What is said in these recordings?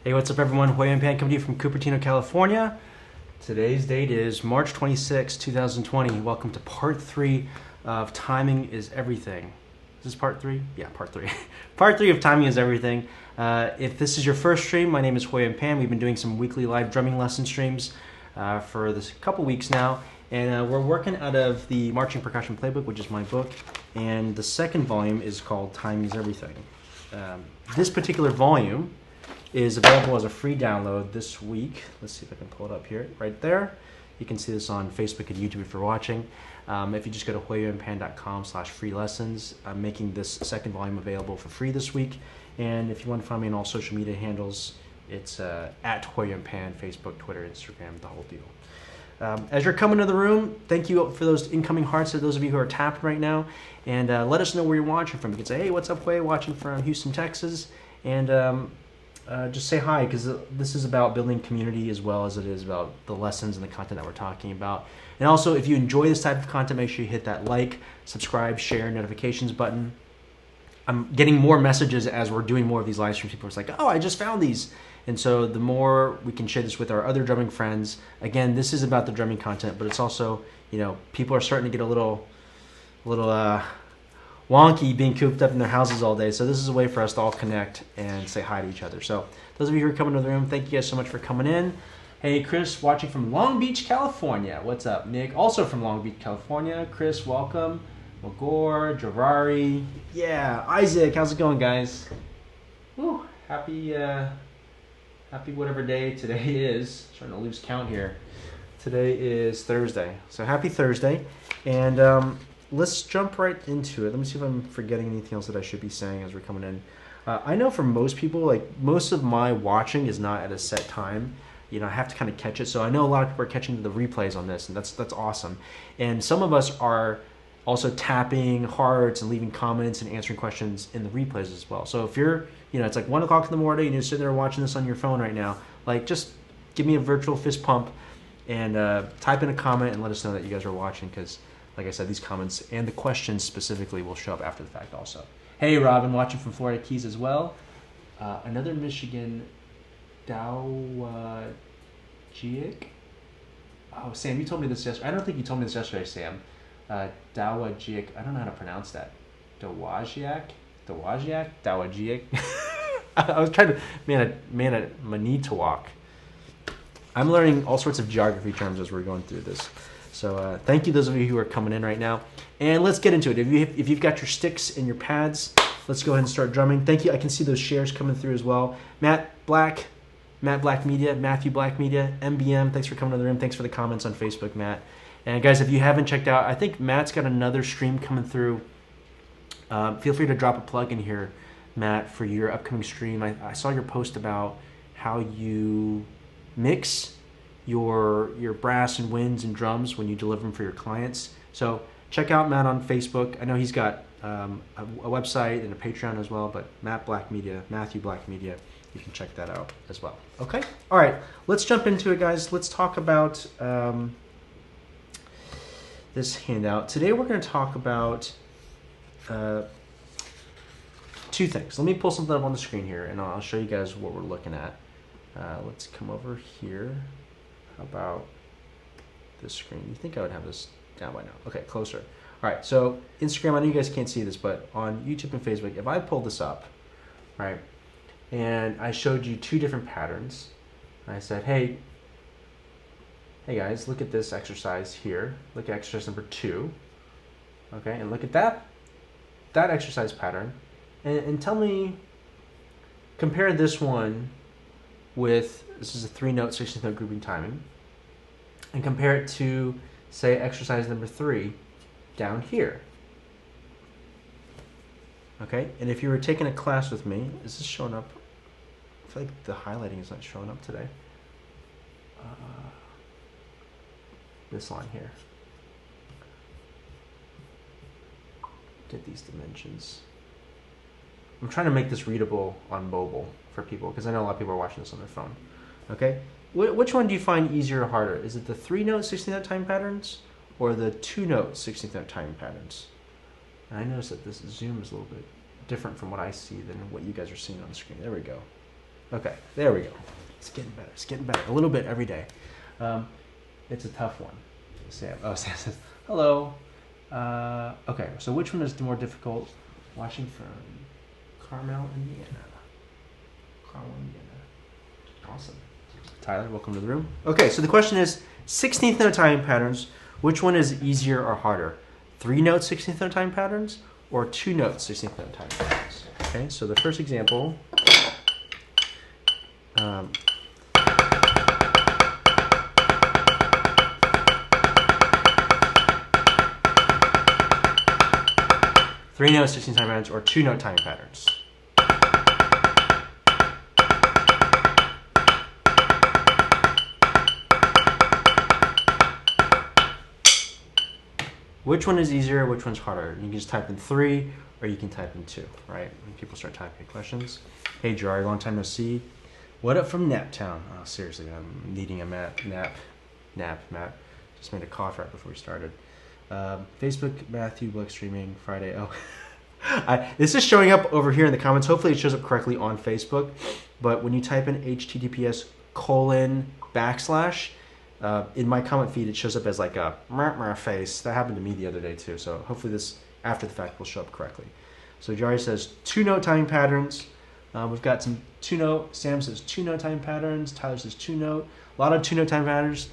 Hey, what's up everyone? Huei-Yuan coming to you from Cupertino, California. Today's date is March 26, 2020. Welcome to part 3 of Timing is Everything. Is this part 3? Yeah, part 3. Part 3 of Timing is Everything. If this is your first stream, my name is Huei-Yuan. We've been doing some weekly live drumming lesson streams for this couple weeks now. And we're working out of the Marching Percussion Playbook, which is my book. And the second volume is called Timing is Everything. This particular volume is available as a free download this week. Let's see if I can pull it up here, right there. You can see this on Facebook and YouTube if you're watching. If you just go to huei-yuan.com/free lessons, I'm making this second volume available for free this week. And if you want to find me on all social media handles, it's at Huei-Yuan, Facebook, Twitter, Instagram, the whole deal. As you're coming to the room, thank you for those incoming hearts to those of you who are tapped right now. And let us know where you're watching from. You can say, hey, what's up, Huei? Watching from Houston, Texas. And just say hi, because this is about building community as well as it is about the lessons and the content that we're talking about. And also, if you enjoy this type of content, make sure you hit that like, subscribe, share, notifications button. I'm getting more messages as we're doing more of these live streams. People are like, oh, I just found these. And so the more we can share this with our other drumming friends, again, this is about the drumming content, but it's also, you know, people are starting to get a little wonky being cooped up in their houses all day. So this is a way for us to all connect and say hi to each other. So those of you who are coming to the room, thank you guys so much for coming in. Hey, Chris, watching from Long Beach, California. What's up? Nick, also from Long Beach, California. Chris, welcome. Magor, Javari. Yeah, Isaac, how's it going, guys? Woo, happy whatever day today is. Starting to lose count here. Today is Thursday. So happy Thursday. And let's jump right into it. Let me see if I'm forgetting anything else that I should be saying as we're coming in. I know for most people, like most of my watching is not at a set time. You know, I have to kind of catch it. So I know a lot of people are catching the replays on this, and that's awesome. And some of us are also tapping hearts and leaving comments and answering questions in the replays as well. So if you're, you know, it's like 1 o'clock in the morning and you're sitting there watching this on your phone right now, like just give me a virtual fist pump and type in a comment and let us know that you guys are watching, because like I said, these comments and the questions specifically will show up after the fact also. Hey, Robin, watching from Florida Keys as well. Another Michigan, Dawajic. Oh, Sam, you told me this yesterday. I don't think you told me this yesterday, Sam. Dawajic. I don't know how to pronounce that. Dawajiak? Dawajic? I was trying to, Manitowok. I'm learning all sorts of geography terms as we're going through this. So thank you, those of you who are coming in right now. And let's get into it. If you've got your sticks and your pads, let's go ahead and start drumming. Thank you. I can see those shares coming through as well. Matt Black Media, Matthew Black Media, MBM, thanks for coming to the room. Thanks for the comments on Facebook, Matt. And guys, if you haven't checked out, I think Matt's got another stream coming through. Feel free to drop a plug in here, Matt, for your upcoming stream. I saw your post about how you mix your brass and winds and drums when you deliver them for your clients. So check out Matt on Facebook. I know he's got a website and a Patreon as well, but Matthew Black Media, you can check that out as well. Okay? All right, let's jump into it, guys. Let's talk about this handout. Today we're going to talk about two things. Let me pull something up on the screen here, and I'll show you guys what we're looking at. Let's come over here. How about this screen? You think I would have this down by now? Okay, closer. All right, so Instagram, I know you guys can't see this, but on YouTube and Facebook, if I pull this up, right, and I showed you two different patterns, I said, hey guys, look at this exercise here. Look at exercise number 2, okay, and look at that exercise pattern, and tell me, compare this one with, this is a 3-note, 16th note grouping timing, and compare it to, say, exercise number 3 down here. Okay, and if you were taking a class with me, is this showing up? I feel like the highlighting is not showing up today. This line here. Get these dimensions. I'm trying to make this readable on mobile for people, because I know a lot of people are watching this on their phone. Okay, which one do you find easier or harder? Is it the 3-note 16th note time patterns or the 2-note 16th note time patterns? And I noticed that this zoom is a little bit different from what I see than what you guys are seeing on the screen. There we go. Okay, there we go. It's getting better. It's getting better. A little bit every day. It's a tough one. Sam. Oh, Sam says, hello. Okay, so which one is more difficult? Watching from Carmel, Indiana. Carmel, Indiana. Awesome. Tyler, welcome to the room. Okay, so the question is 16th note timing patterns. Which one is easier or harder? 3-note 16th note timing patterns or 2-note 16th note timing patterns? Okay, so the first example. Three-note 16th time patterns or 2-note timing patterns. Which one is easier? Which one's harder? You can just type in 3 or you can type in 2, right? When people start typing questions. Hey, Jari, long time no see. What up from Naptown? Oh, seriously, man, I'm needing a nap. Just made a cough right before we started. Facebook, Matthew, Black streaming, Friday. Oh, this is showing up over here in the comments. Hopefully it shows up correctly on Facebook. But when you type in HTTPS:// in my comment feed, it shows up as like a face. That happened to me the other day too. So hopefully this, after the fact, will show up correctly. So Jari says 2-note timing patterns. We've got some 2-note. Sam says 2-note timing patterns. Tyler says 2-note. A lot of 2-note timing patterns.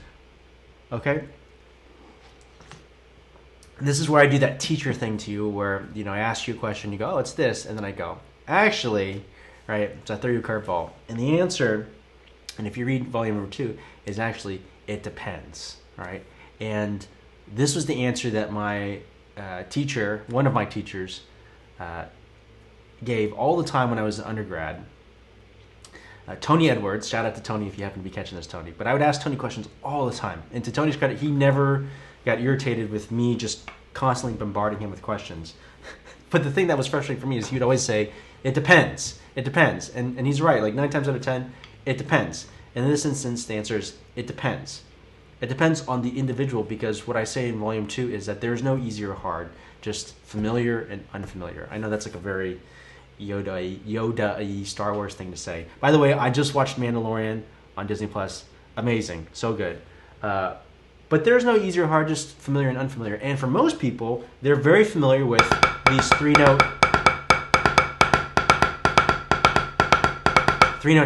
Okay. This is where I do that teacher thing to you where, you know, I ask you a question, you go, oh, it's this, and then I go, actually, right, so I throw you a curveball. And the answer, and if you read volume number 2, is actually, it depends, right? And this was the answer that my teacher, one of my teachers, gave all the time when I was an undergrad. Tony Edwards, shout out to Tony if you happen to be catching this, Tony. But I would ask Tony questions all the time. And to Tony's credit, he never got irritated with me just constantly bombarding him with questions. But the thing that was frustrating for me is he would always say, it depends, it depends. And he's right, like 9 times out of 10, it depends. And in this instance, the answer is, it depends. It depends on the individual, because what I say in volume 2 is that there's no easy or hard, just familiar and unfamiliar. I know that's like a very Yoda-y Star Wars thing to say. By the way, I just watched Mandalorian on Disney Plus. Amazing, so good. But there's no easy or hard, just familiar and unfamiliar. And for most people, they're very familiar with these 3-note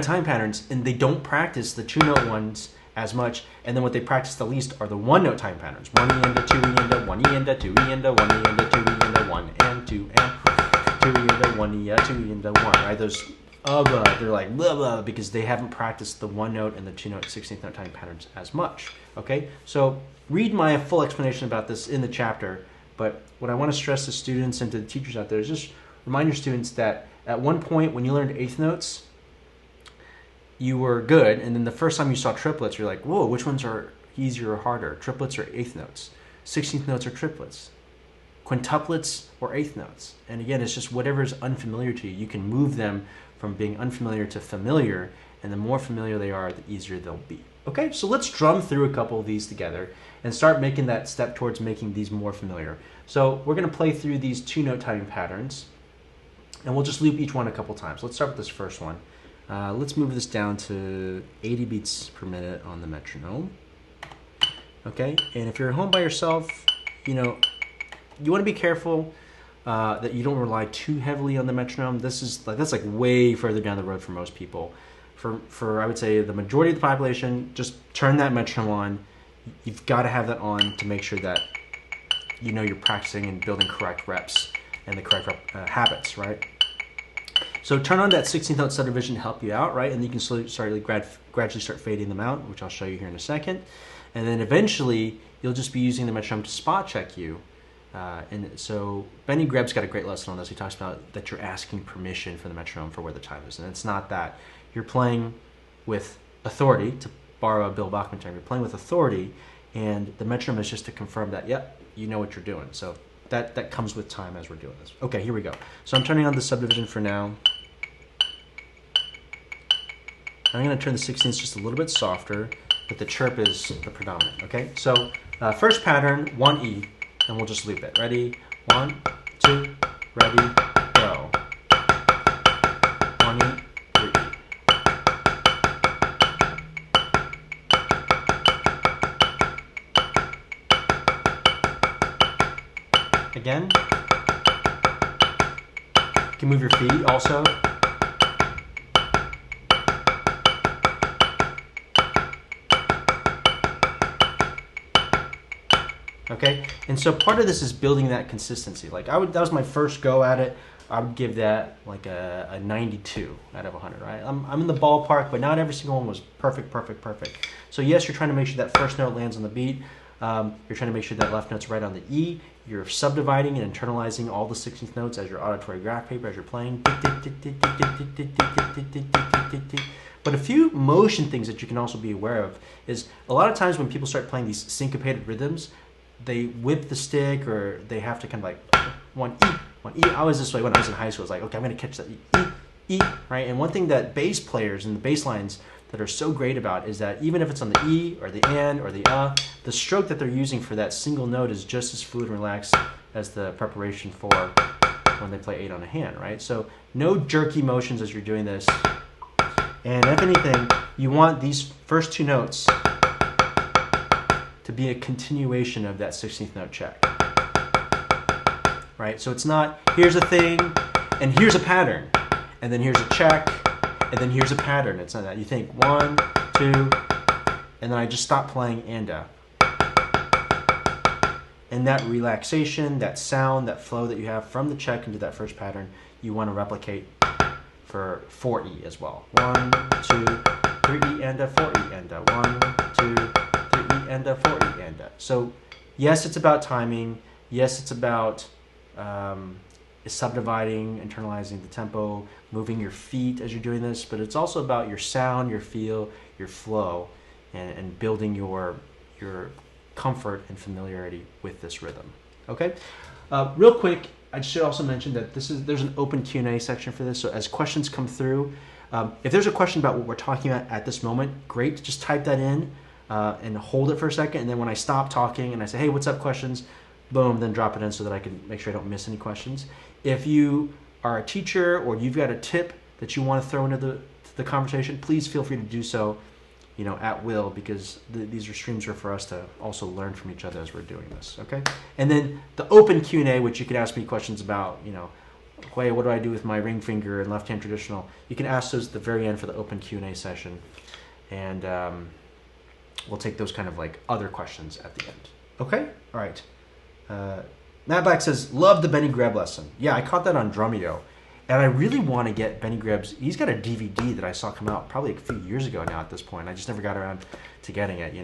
time patterns, and they don't practice the 2-note ones as much. And then what they practice the least are the 1-note time patterns. 1E-enda, 2E-enda, 1E-enda, 2E-enda, 1E-enda, 2E-enda, 1 and 2 and 2E-enda, 1E, 2E-enda, 1, right? Those they're like blah blah because they haven't practiced the 1-note and the 2-note 16th note time patterns as much. Okay, so read my full explanation about this in the chapter. But what I want to stress to students and to the teachers out there is just remind your students that at one point when you learned 8th notes, you were good, and then the first time you saw triplets, you're like, whoa, which ones are easier or harder? Triplets or 8th notes? 16th notes or triplets? Quintuplets or 8th notes? And again, it's just whatever is unfamiliar to you. You can move them from being unfamiliar to familiar, and the more familiar they are, the easier they'll be. Okay, so let's drum through a couple of these together and start making that step towards making these more familiar. So we're going to play through these 2-note timing patterns, and we'll just loop each one a couple times. Let's start with this first one. Let's move this down to 80 beats per minute on the metronome. Okay, and if you're at home by yourself, you know, you want to be careful that you don't rely too heavily on the metronome. That's like way further down the road for most people. For I would say the majority of the population, just turn that metronome on. You've got to have that on to make sure that you know you're practicing and building correct reps and the correct habits, right? So turn on that 16th note subdivision to help you out, right? And you can gradually start fading them out, which I'll show you here in a second. And then eventually, you'll just be using the metronome to spot check you. And so Benny Grebb's got a great lesson on this. He talks about that you're asking permission for the metronome for where the time is. And it's not that. You're playing with authority, to borrow a Bill Bachman term. You're playing with authority, and the metronome is just to confirm that, yep, you know what you're doing. So that comes with time as we're doing this. Okay, here we go. So I'm turning on the subdivision for now. I'm going to turn the 16ths just a little bit softer, but the chirp is the predominant, okay? So first pattern, 1E, and we'll just loop it. Ready? 1, 2, ready, go. 1E, 3E. can move your feet also. Okay, and so part of this is building that consistency. Like that was my first go at it. I would give that like a 92 out of 100, right? I'm in the ballpark, but not every single one was perfect. So yes, you're trying to make sure that first note lands on the beat. You're trying to make sure that left note's right on the E. You're subdividing and internalizing all the 16th notes as your auditory graph paper as you're playing. But a few motion things that you can also be aware of is a lot of times when people start playing these syncopated rhythms, they whip the stick or they have to kind of like one E. I was this way when I was in high school. I was like, okay, I'm going to catch that E, right? And one thing that bass players and the bass lines that are so great about is that even if it's on the E or the N or the the stroke that they're using for that single note is just as fluid and relaxed as the preparation for when they play 8 on a hand, right? So no jerky motions as you're doing this. And if anything, you want these first 2 notes to be a continuation of that 16th note check, right? So it's not, here's a thing, and here's a pattern, and then here's a check, and then here's a pattern. It's not that. You think 1, 2, and then I just stop playing and that relaxation, that sound, that flow that you have from the check into that first pattern, you want to replicate for 4E as well. 1, 2, 3E and a 4E and a 1, 2, 3E and a 4E and a. So yes, it's about timing. Yes, it's about subdividing, internalizing the tempo, moving your feet as you're doing this, but it's also about your sound, your feel, your flow, and building your comfort and familiarity with this rhythm. Okay, real quick, I should also mention that there's an open Q&A section for this, so as questions come through, if there's a question about what we're talking about at this moment, great, just type that in and hold it for a second, and then when I stop talking and I say, hey, what's up, questions, boom, then drop it in so that I can make sure I don't miss any questions. If you are a teacher or you've got a tip that you want to throw into the conversation, please feel free to do so, at will, because these streams are for us to also learn from each other as we're doing this, okay? And then the open Q&A, which you could ask me questions about, Huei, what do I do with my ring finger and left hand traditional? You can ask those at the very end for the open Q&A session, and we'll take those kind of like other questions at the end. Okay? All right. Matt Black says, love the Benny Greb lesson. Yeah, I caught that on Drumeo. And I really want to get Benny Greb's, he's got a DVD that I saw come out probably a few years ago now at this point. I just never got around to getting it,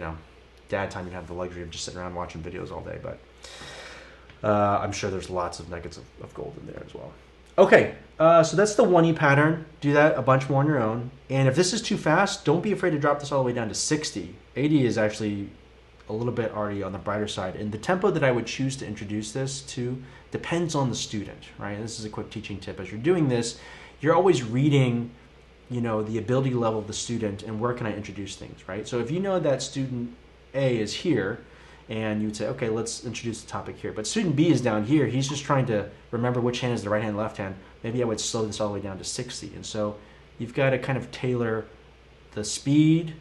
Dad time, you have the luxury of just sitting around watching videos all day, but I'm sure there's lots of nuggets of gold in there as well. Okay, so that's the 1E pattern. Do that a bunch more on your own. And if this is too fast, don't be afraid to drop this all the way down to 60. 80 is actually a little bit already on the brighter side. And the tempo that I would choose to introduce this to depends on the student, right? This is a quick teaching tip. As you're doing this, you're always reading, the ability level of the student and where can I introduce things, right? So if you know that student A is here, and you'd say, okay, let's introduce the topic here. But student B is down here. He's just trying to remember which hand is the right hand, left hand. Maybe I would slow this all the way down to 60. And so you've got to kind of tailor the speed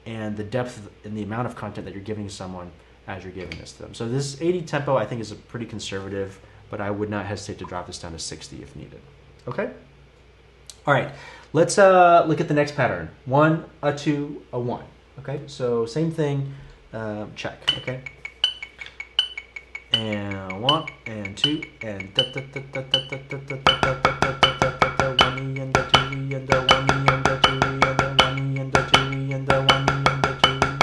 and the depth and the amount of content that you're giving someone as you're giving this to them. So this 80 tempo I think is a pretty conservative, but I would not hesitate to drop this down to 60 if needed. Okay? All right, let's look at the next pattern. 1, a 2, a 1. Okay, so same thing, check, okay? And 1, and 2, and da da da da da da da da da da da da 1E and a 2E and a 1E and a 2E and a 1E and a 2E and a 1E and a 2E and a.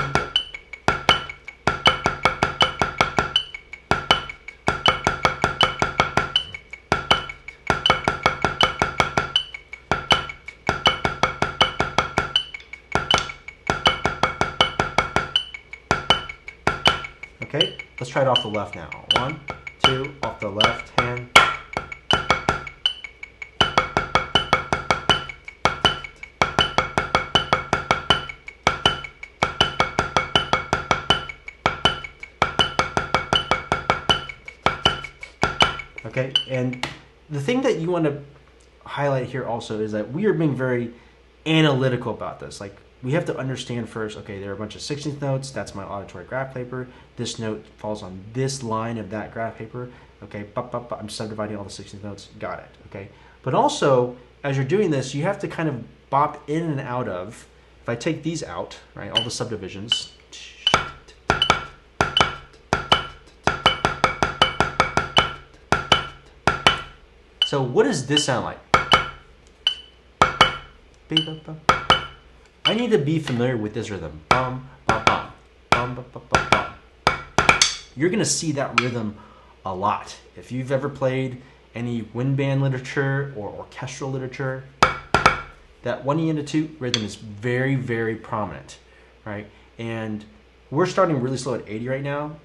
Okay, let's try it off the left now. 1, 2, off the left hand. Okay, and the thing that you want to highlight here also is that we are being very analytical about this. Like, we have to understand first, okay, there are a bunch of 16th notes. That's my auditory graph paper. This note falls on this line of that graph paper. Okay, I'm subdividing all the 16th notes. Got it, okay? But also, as you're doing this, you have to kind of bop in and out of, if I take these out, right, all the subdivisions. So what does this sound like? I need to be familiar with this rhythm. Bum, bum, bum, bum, bum, bum, bum, bum. You're going to see that rhythm a lot. If you've ever played any wind band literature or orchestral literature, that 1E into 2 rhythm is very, very prominent, right? And we're starting really slow at 80 right now.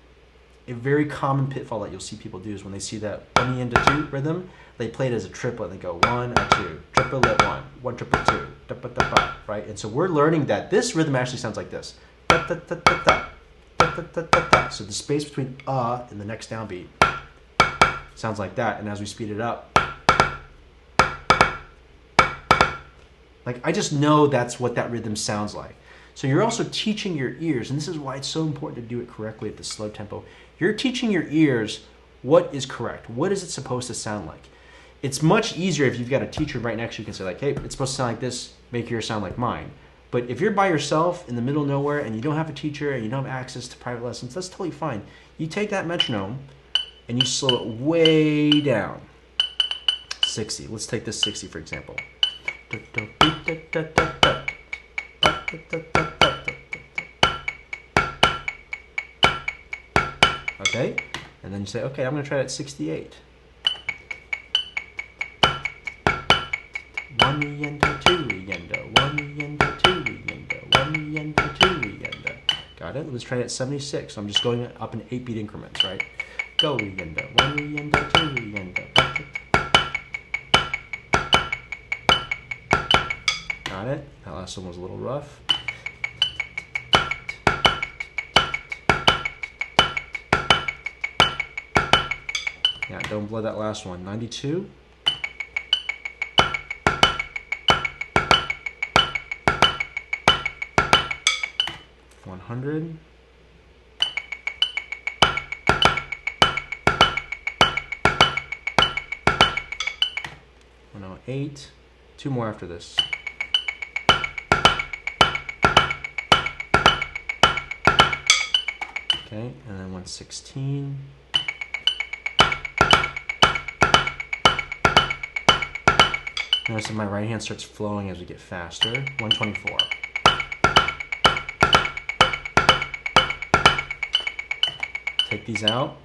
A very common pitfall that you'll see people do is when they see that 1E into 2 rhythm, they play it as a triplet. They go 1, a 2, triplet 1, 1 triplet 2, da, da, da, da, right? And so we're learning that this rhythm actually sounds like this. Da, da, da, da, da, da, da, da, da, da. So the space between and the next downbeat sounds like that. And as we speed it up, like I just know that's what that rhythm sounds like. So you're also teaching your ears, and this is why it's so important to do it correctly at the slow tempo. You're teaching your ears what is correct. What is it supposed to sound like? It's much easier if you've got a teacher right next to you who can say like, hey, it's supposed to sound like this, make yours sound like mine. But if you're by yourself in the middle of nowhere and you don't have a teacher and you don't have access to private lessons, that's totally fine. You take that metronome and you slow it way down. 60. Let's take this 60 for example. Okay, and then you say, okay, I'm going to try it at 68. 1 riendo, 2 riendo, 1 riendo, 2 riendo, 1 riendo, 2 riendo. Got it? Let's try it at 76. So I'm just going up in 8-beat increments, right? Go riendo, 1 riendo, 2 riendo. Got it? That last one was a little rough. Yeah, don't blow that last one. 92. $100. 108. 2 more after this. Okay, and then 116. Notice that my right hand starts flowing as we get faster. 124. Take these out.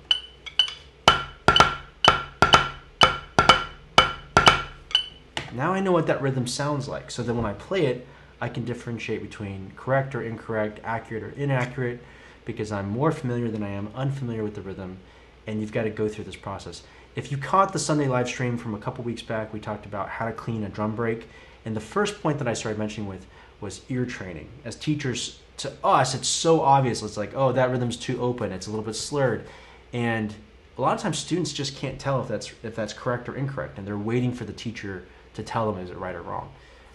Now I know what that rhythm sounds like, so that when I play it, I can differentiate between correct or incorrect, accurate or inaccurate, because I'm more familiar than I am unfamiliar with the rhythm, and you've got to go through this process. If you caught the Sunday live stream from a couple weeks back, we talked about how to clean a drum break, and the first point that I started mentioning was ear training. As teachers, to us, it's so obvious. It's like, oh, that rhythm's too open, it's a little bit slurred, and a lot of times students just can't tell if that's correct or incorrect, and they're waiting for the teacher to tell them is it right or wrong.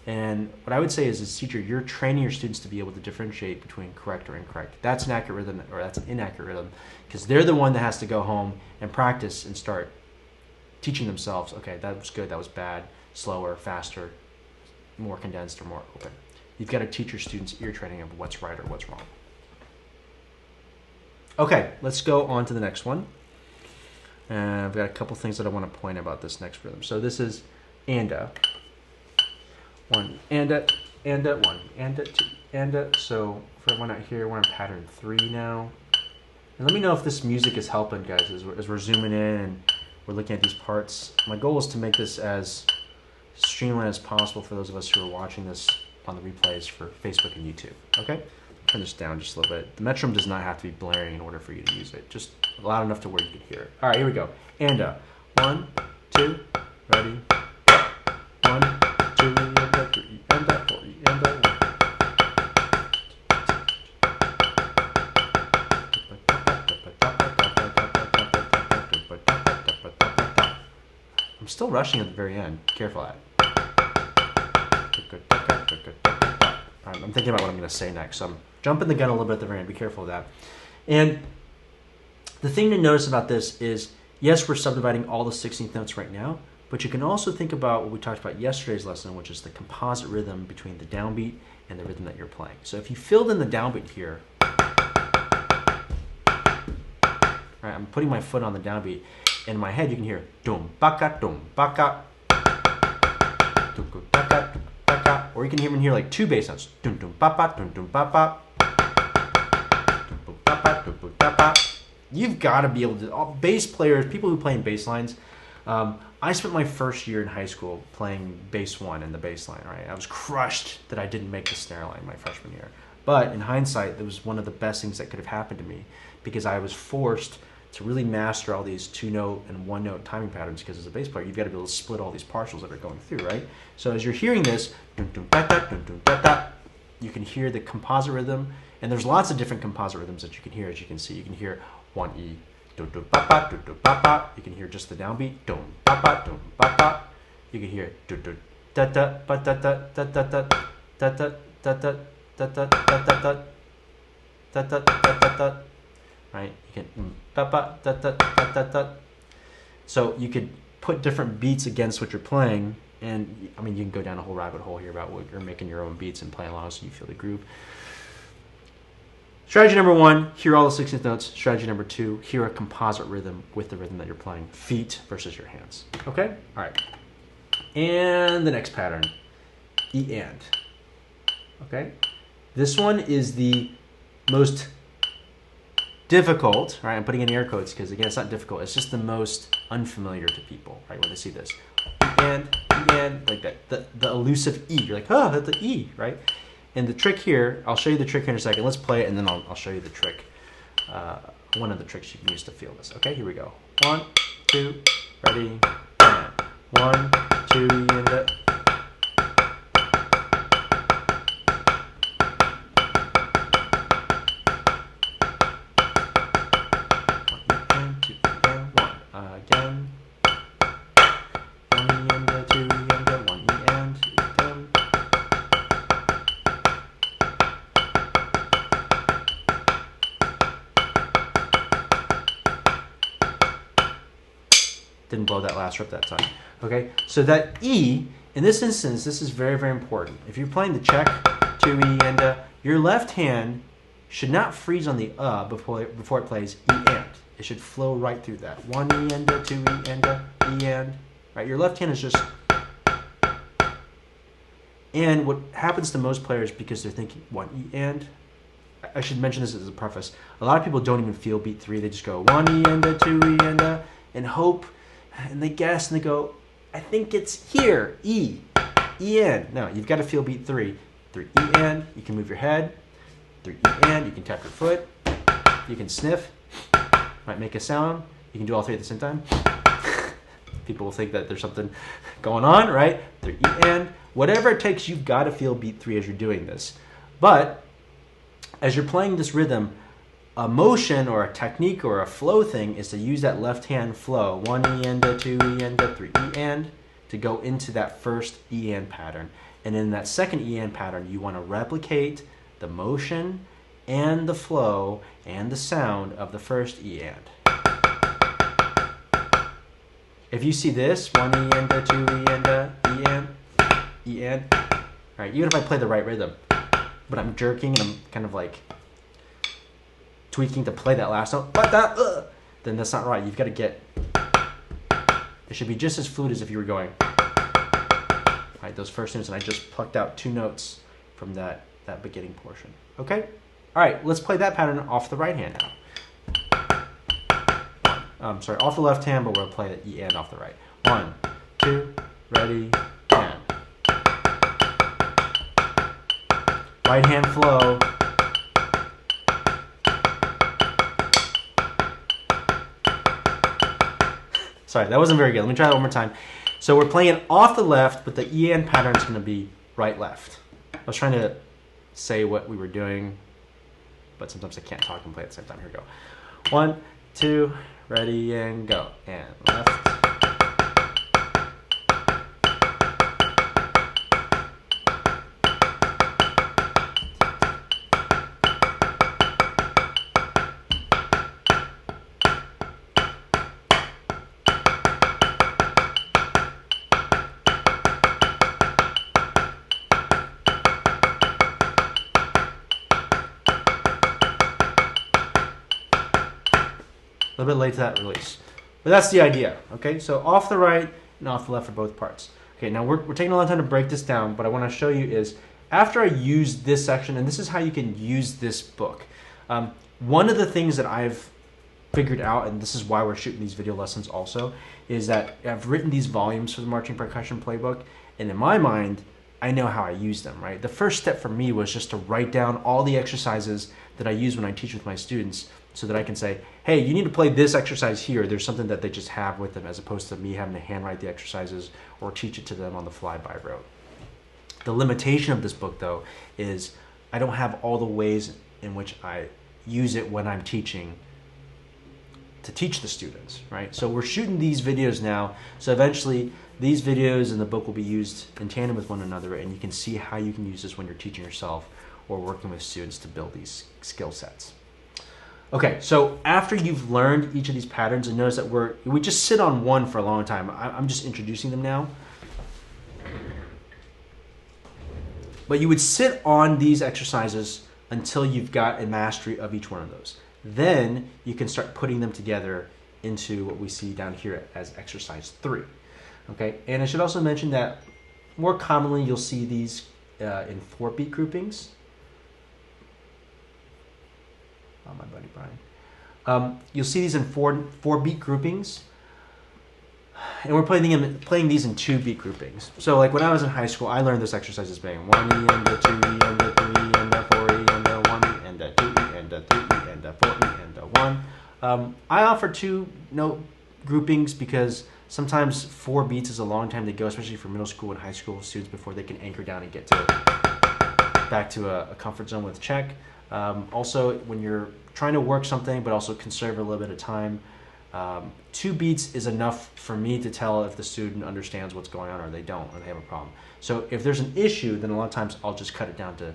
And what I would say is, as a teacher, you're training your students to be able to differentiate between correct or incorrect. That's an accurate rhythm or that's an inaccurate rhythm, because they're the one that has to go home and practice and start teaching themselves, okay, that was good, that was bad, slower, faster, more condensed, or more open. You've got to teach your students ear training of what's right or what's wrong. Okay, let's go on to the next one. And I've got a couple things that I want to point about this next rhythm. So this is anda. 1 anda, anda, 1 anda, 2 anda. So for everyone out here, we're on pattern 3 now. And let me know if this music is helping, guys, as we're zooming in and we're looking at these parts. My goal is to make this as streamlined as possible for those of us who are watching this on the replays for Facebook and YouTube. Okay? Turn this down just a little bit. The metronome does not have to be blaring in order for you to use it. Just loud enough to where you can hear it. All right, here we go. Anda. 1, 2, ready. 1, 2, anda, 3, anda, 4, anda, 1. I'm still rushing at the very end. Careful at it. I'm thinking about what I'm going to say next, so I'm jumping the gun a little bit at the very end. Be careful of that. And the thing to notice about this is, yes, we're subdividing all the 16th notes right now, but you can also think about what we talked about yesterday's lesson, which is the composite rhythm between the downbeat and the rhythm that you're playing. So if you filled in the downbeat here, right, I'm putting my foot on the downbeat. In my head, you can hear dum baka, or you can even hear like two bass notes, dum dum ba dum dum ba You've got to be able to. All bass players, people who play in bass lines. I spent my first year in high school playing bass one in the bass line. Right, I was crushed that I didn't make the snare line my freshman year. But in hindsight, that was one of the best things that could have happened to me, because I was forced to really master all these 2-note and 1-note timing patterns, because as a bass player, you've got to be able to split all these partials that are going through, right? So as you're hearing this, dun, dun, da, da, dun, dun, da, da, you can hear the composite rhythm, and there's lots of different composite rhythms that you can hear. As you can see, you can hear 1E, dun, dun, ba, ba, dun, dun, ba, ba. You can hear just the downbeat, dun, ba, ba, dun, ba, ba. You can hear dun, dun, da, da, ba, da, da, da, da, da, da, da, da, da, da, da, da, da, da, da, da, da. Right? You can ba ba da da da da da. So you could put different beats against what you're playing, and I mean you can go down a whole rabbit hole here about what you're making your own beats and playing along so you feel the groove. Strategy number 1, hear all the 16th notes. Strategy number 2, hear a composite rhythm with the rhythm that you're playing. Feet versus your hands. Okay? All right. And the next pattern, E and. Okay? This one is the most difficult, right? I'm putting in air quotes because, again, it's not difficult. It's just the most unfamiliar to people, right? When they see this. E and, like that. The elusive E. You're like, oh, that's the E, right? And the trick here, I'll show you the trick here in a second. Let's play it, and then I'll show you the trick. One of the tricks you can use to feel this. Okay, here we go. 1, 2, ready, and 1, 2, and it. Didn't blow that last rip that time. Okay, so that E, in this instance, this is very, very important. If you're playing the check, 2 E and your left hand should not freeze on the before it plays E and. It should flow right through that. 1 E and 2 E and E and. Right, your left hand is just. And what happens to most players, because they're thinking 1 E and. I should mention this as a preface. A lot of people don't even feel beat 3. They just go 1 E and 2 E and hope. And they guess and they go, I think it's here, E, E and. No, you've got to feel beat 3. 3 E and, you can move your head. 3 E and, you can tap your foot. You can sniff, might make a sound. You can do all 3 at the same time. People will think that there's something going on, right? 3 E and. Whatever it takes, you've got to feel beat 3 as you're doing this. But as you're playing this rhythm, a motion or a technique or a flow thing is to use that left hand flow, 1 E and 2 E and 3 E and, to go into that first E and pattern. And in that second E and pattern, you want to replicate the motion and the flow and the sound of the first E and. If you see this, 1 E and 2 E and E and, E and, all right, even if I play the right rhythm, but I'm jerking and I'm kind of like tweaking to play that last note, but that, then that's not right. You've got to get, it should be just as fluid as if you were going, right, those first notes, and I just plucked out 2 notes from that beginning portion. Okay? All right, let's play that pattern off the right hand now. Sorry, off the left hand, but we'll play the E and off the right. 1, 2, ready, and. Right hand flow. Sorry, that wasn't very good. Let me try that one more time. So we're playing off the left, but the E and pattern is going to be right left. I was trying to say what we were doing, but sometimes I can't talk and play at the same time. Here we go. 1, 2, ready, and go. And left. A little bit late to that release. But that's the idea, okay? So off the right and off the left for both parts. Okay, now we're taking a lot of time to break this down, but I want to show you is, after I use this section, and this is how you can use this book. One of the things that I've figured out, and this is why we're shooting these video lessons also, is that I've written these volumes for the Marching Percussion Playbook, and in my mind, I know how I use them, right? The first step for me was just to write down all the exercises that I use when I teach with my students so that I can say, hey, you need to play this exercise here. There's something that they just have with them as opposed to me having to handwrite the exercises or teach it to them on the fly by rote. The limitation of this book, though, is I don't have all the ways in which I use it when I'm teaching to teach the students, right? So we're shooting these videos now, so eventually these videos and the book will be used in tandem with one another, and you can see how you can use this when you're teaching yourself or working with students to build these skill sets. Okay, so after you've learned each of these patterns, and notice that we just sit on one for a long time. I'm just introducing them now. But you would sit on these exercises until you've got a mastery of each one of those. Then you can start putting them together into what we see down here as exercise 3. Okay, and I should also mention that more commonly you'll see these in 4-beat groupings. Oh, my buddy Brian. You'll see these in 4-beat groupings, and we're playing these in 2-beat groupings. So like when I was in high school, I learned this exercise as being 1E and a 2E and a 3E and a 4E and a 1E and a 2E and a 3E and a 4E and a 1. I offer 2-note groupings because sometimes 4 beats is a long time to go, especially for middle school and high school students before they can anchor down and get back to a comfort zone with check. Also, when you're trying to work something but also conserve a little bit of time, 2 beats is enough for me to tell if the student understands what's going on or they don't, or they have a problem. So if there's an issue, then a lot of times I'll just cut it down to,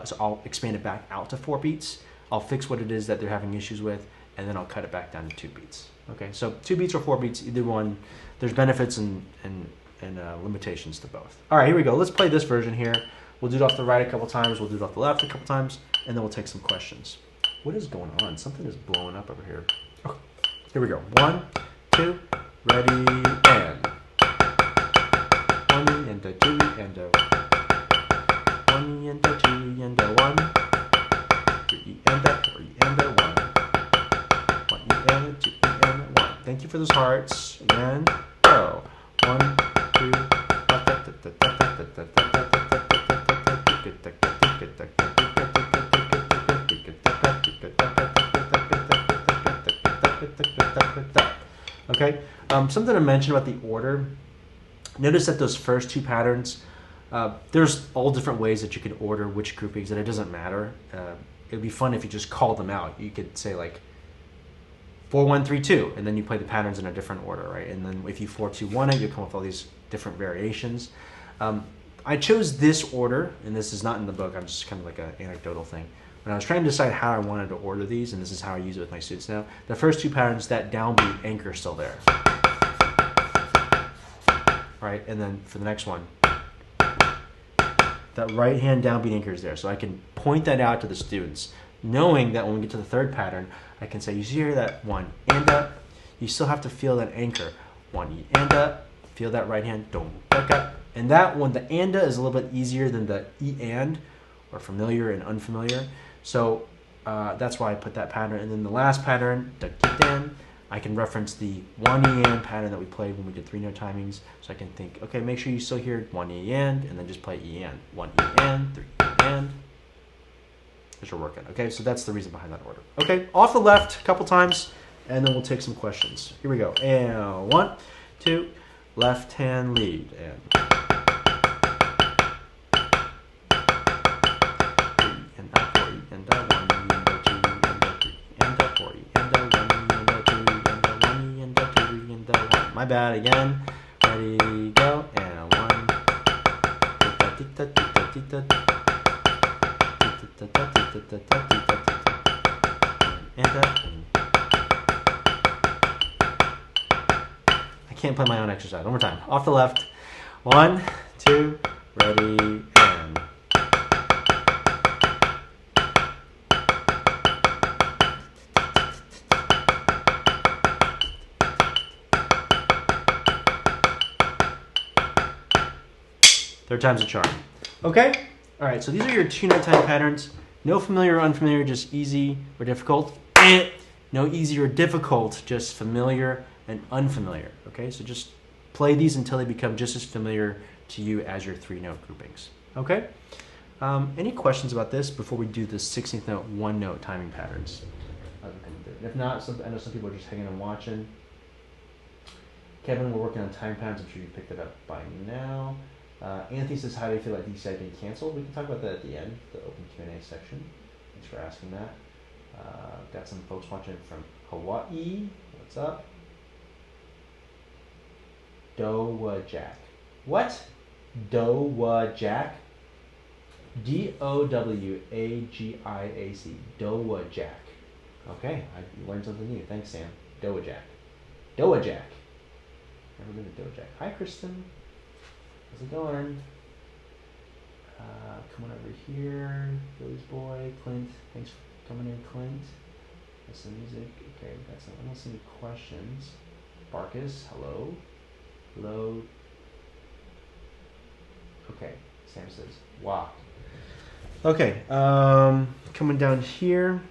so I'll expand it back out to 4 beats. I'll fix what it is that they're having issues with, and then I'll cut it back down to 2 beats. Okay, so 2 beats or 4 beats, either one. There's benefits and limitations to both. All right, here we go. Let's play this version here. We'll do it off the right a couple times. We'll do it off the left a couple times, and then we'll take some questions. What is going on? Something is blowing up over here. Oh, here we go. 1, 2, ready, and 1 and a 2 and a 1 and a 2 and a 1, 3 and a 4 and a 1, 1 and a 2 and a 1. Thank you for those hearts. Again, go. 1, 2. Okay, something to mention about the order. Notice that those first 2 patterns, there's all different ways that you can order which groupings, and it doesn't matter. It'd be fun if you just called them out. You could say like 4, 1, 3, 2, and then you play the patterns in a different order, right? And then if you 4, 2, 1 it, you come up with all these different variations. I chose this order, and this is not in the book. I'm just kind of like an anecdotal thing. When I was trying to decide how I wanted to order these, and this is how I use it with my students now, the first 2 patterns, that downbeat anchor is still there. Right, and then for the next one, that right hand downbeat anchor is there. So I can point that out to the students, knowing that when we get to the 3rd pattern, I can say, you see here that 1 and up, you still have to feel that anchor. 1 and up, feel that right hand, don't back up. And that one, the anda is a little bit easier than the e and, or familiar and unfamiliar. So that's why I put that pattern. And then the last pattern, I can reference the 1 e and pattern that we played when we did 3-note timings. So I can think, okay, make sure you still hear 1 e and then just play e and. 1 e and, 3 e and. As you're working. Okay, so that's the reason behind that order. Okay, off the left a couple times, and then we'll take some questions. Here we go. And 1, 2, left hand lead. And my bad again. Ready, go, and 1. I can't play my own exercise. One more time. Off the left. 1, 2, ready, and. Third time's a charm. Okay? All right, so these are your 2-note time patterns. No familiar or unfamiliar, just easy or difficult. No easy or difficult, just familiar and unfamiliar. Okay, so just play these until they become just as familiar to you as your 3-note groupings. Okay? Any questions about this before we do the 16th note, 1-note timing patterns? If not, I know some people are just hanging and watching. Kevin, we're working on time patterns. I'm sure you picked it up by now. Anthony says, how do you feel like these guys getting canceled? We can talk about that at the end, the open Q&A section. Thanks for asking that. Got some folks watching from Hawaii. What's up? Dowa-Jack. What? Dowa-Jack? D-O-W-A-G-I-A-C. Dowa-Jack. Okay, I learned something new. Thanks, Sam. Dowa-Jack. Dowa-Jack. Never been to Dowa-Jack. Hi, Kristen. How's it going? Come on over here. Billy's boy. Clint. Thanks for coming in, Clint. That's the music. Okay, we got some. I don't see any questions. Barkus, hello. Hello. Okay, Sam says, wow. Okay, coming down here.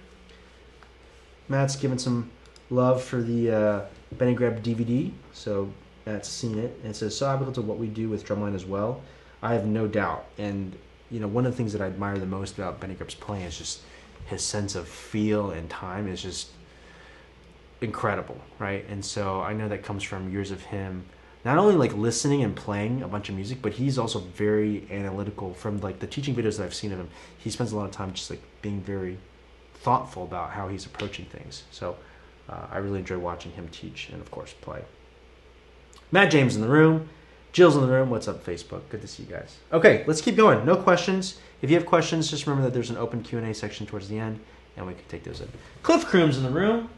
Matt's giving some love for the Benny Greb DVD, so Matt's seen it. And it says, so applicable to what we do with drumline as well. I have no doubt. And, you know, one of the things that I admire the most about Benny Greb's playing is just his sense of feel and time is just incredible, right? And so I know that comes from years of him not only like listening and playing a bunch of music, but he's also very analytical. From like the teaching videos that I've seen of him, he spends a lot of time just like being very thoughtful about how he's approaching things. So I really enjoy watching him teach and of course play. Matt James in the room. Jill's in the room. What's up, Facebook? Good to see you guys. Okay, let's keep going. No questions. If you have questions, just remember that there's an open Q&A section towards the end, and we can take those in. Cliff Crooms in the room.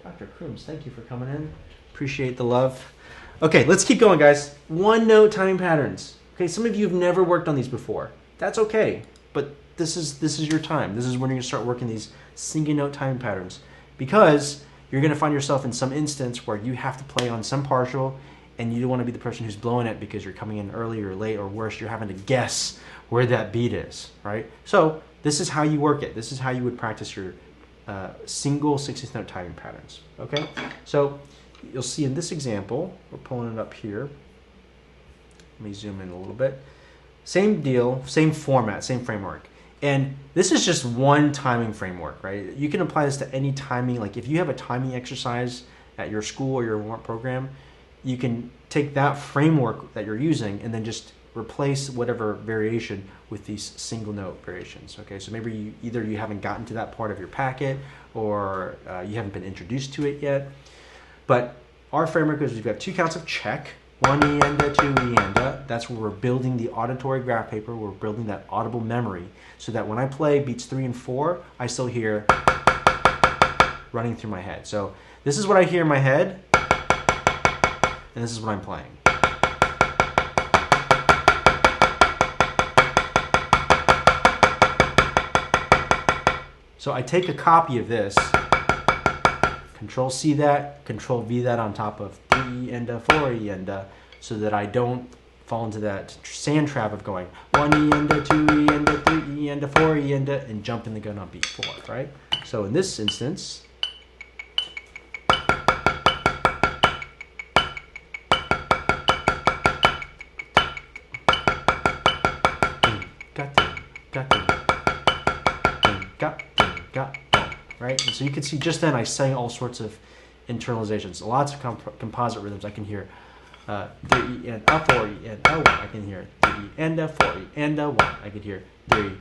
Dr. Crooms, thank you for coming in. Appreciate the love. Okay, let's keep going, guys. 1-note timing patterns. Okay, some of you have never worked on these before. That's okay, but this is your time. This is when you're going to start working these single note timing patterns, because you're going to find yourself in some instance where you have to play on some partial, and you don't want to be the person who's blowing it because you're coming in early or late, or worse, you're having to guess where that beat is, right? So this is how you work it. This is how you would practice your single 16th note timing patterns, okay? So you'll see in this example, we're pulling it up here. Let me zoom in a little bit. Same deal, same format, same framework. And this is just one timing framework, right? You can apply this to any timing. Like if you have a timing exercise at your school or your warrant program, you can take that framework that you're using and then just replace whatever variation with these single note variations. Okay, so maybe either you haven't gotten to that part of your packet, or you haven't been introduced to it yet. But our framework is we've got 2 counts of check, 1 E-enda, 2 E-enda. That's where we're building the auditory graph paper. We're building that audible memory so that when I play beats 3 and 4, I still hear running through my head. So this is what I hear in my head, and this is what I'm playing. So I take a copy of this, Control-C that, Control-V that on top of 3 E-enda, 4 E-enda, so that I don't fall into that sand trap of going 1 E-enda, 2 E-enda, 3 E-enda, 4 E-enda, and jumping the gun on beat 4, right? So in this instance, right? And so you can see just then I sang all sorts of internalizations, lots of composite rhythms. I can hear 3 E-enda, 4 E-enda, 1. I can hear 3 E-enda, 4 E-enda, 1. I could hear 3,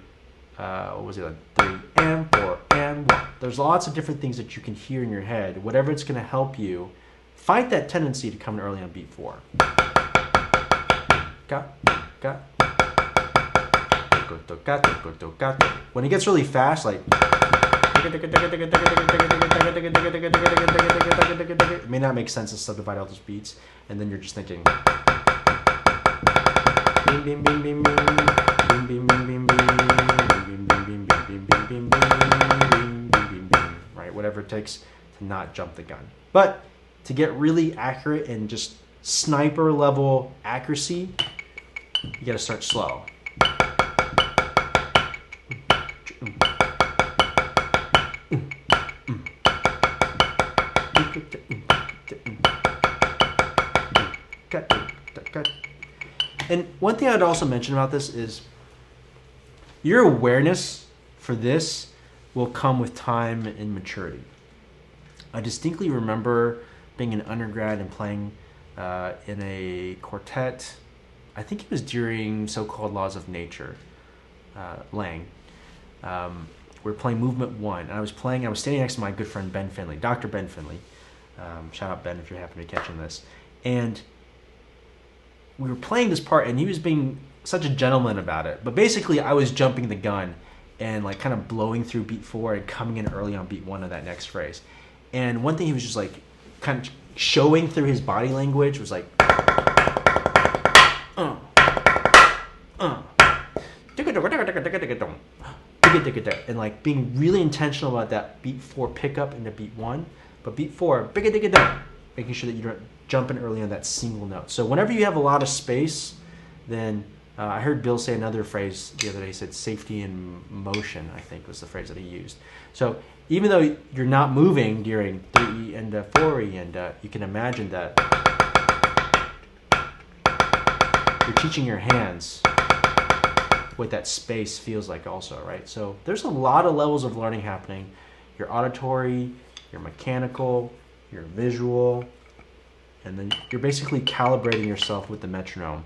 what was it like? 3 and 4 and 1. There's lots of different things that you can hear in your head. Whatever it's going to help you fight that tendency to come in early on beat 4. When it gets really fast, like it may not make sense to subdivide all those beats, and then you're just thinking right, whatever it takes to not jump the gun. But to get really accurate and just sniper level accuracy, you got to start slow. And one thing I'd also mention about this is your awareness for this will come with time and maturity. I distinctly remember being an undergrad and playing in a quartet. I think it was during so-called Laws of Nature, Lang. We were playing Movement 1, and I was standing next to my good friend Ben Finley, Dr. Ben Finley. Shout out Ben if you happen to be catching this. And we were playing this part, and he was being such a gentleman about it. But basically, I was jumping the gun and like kind of blowing through beat 4 and coming in early on beat 1 of that next phrase. And one thing he was just like kind of showing through his body language was like, and like being really intentional about that beat 4 pickup into beat 1, but beat 4, making sure that you don't jump in early on that single note. So whenever you have a lot of space, then I heard Bill say another phrase the other day. He said safety in motion, I think was the phrase that he used. So even though you're not moving during 3E and 4E, and you can imagine that you're teaching your hands what that space feels like also, right? So there's a lot of levels of learning happening. Your auditory, your mechanical, your visual, and then you're basically calibrating yourself with the metronome.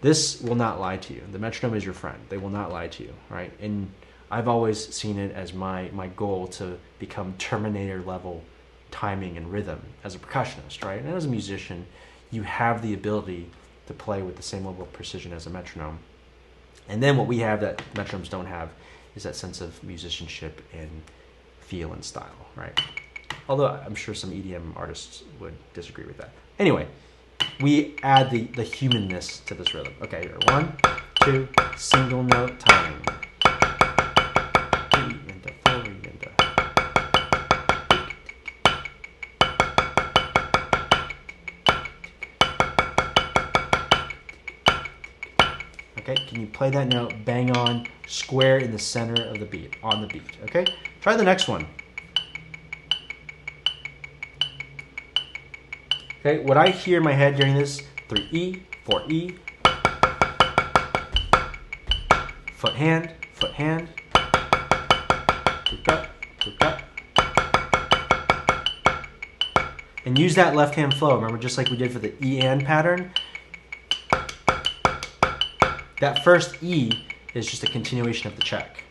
This will not lie to you. The metronome is your friend. They will not lie to you, right? And I've always seen it as my goal to become Terminator level timing and rhythm as a percussionist, right? And as a musician, you have the ability to play with the same level of precision as a metronome. And then what we have that metronomes don't have is that sense of musicianship and feel and style, right? Although I'm sure some EDM artists would disagree with that. Anyway, we add the humanness to this rhythm. Okay, here, 1, 2, single note timing. 3 into 4 into. Okay, can you play that note bang on, square in the center of the beat, on the beat, okay? Try the next one. Okay, what I hear in my head during this, 3E, 4E, foot hand, hook up, and use that left hand flow. Remember, just like we did for the E and pattern, that first E is just a continuation of the check.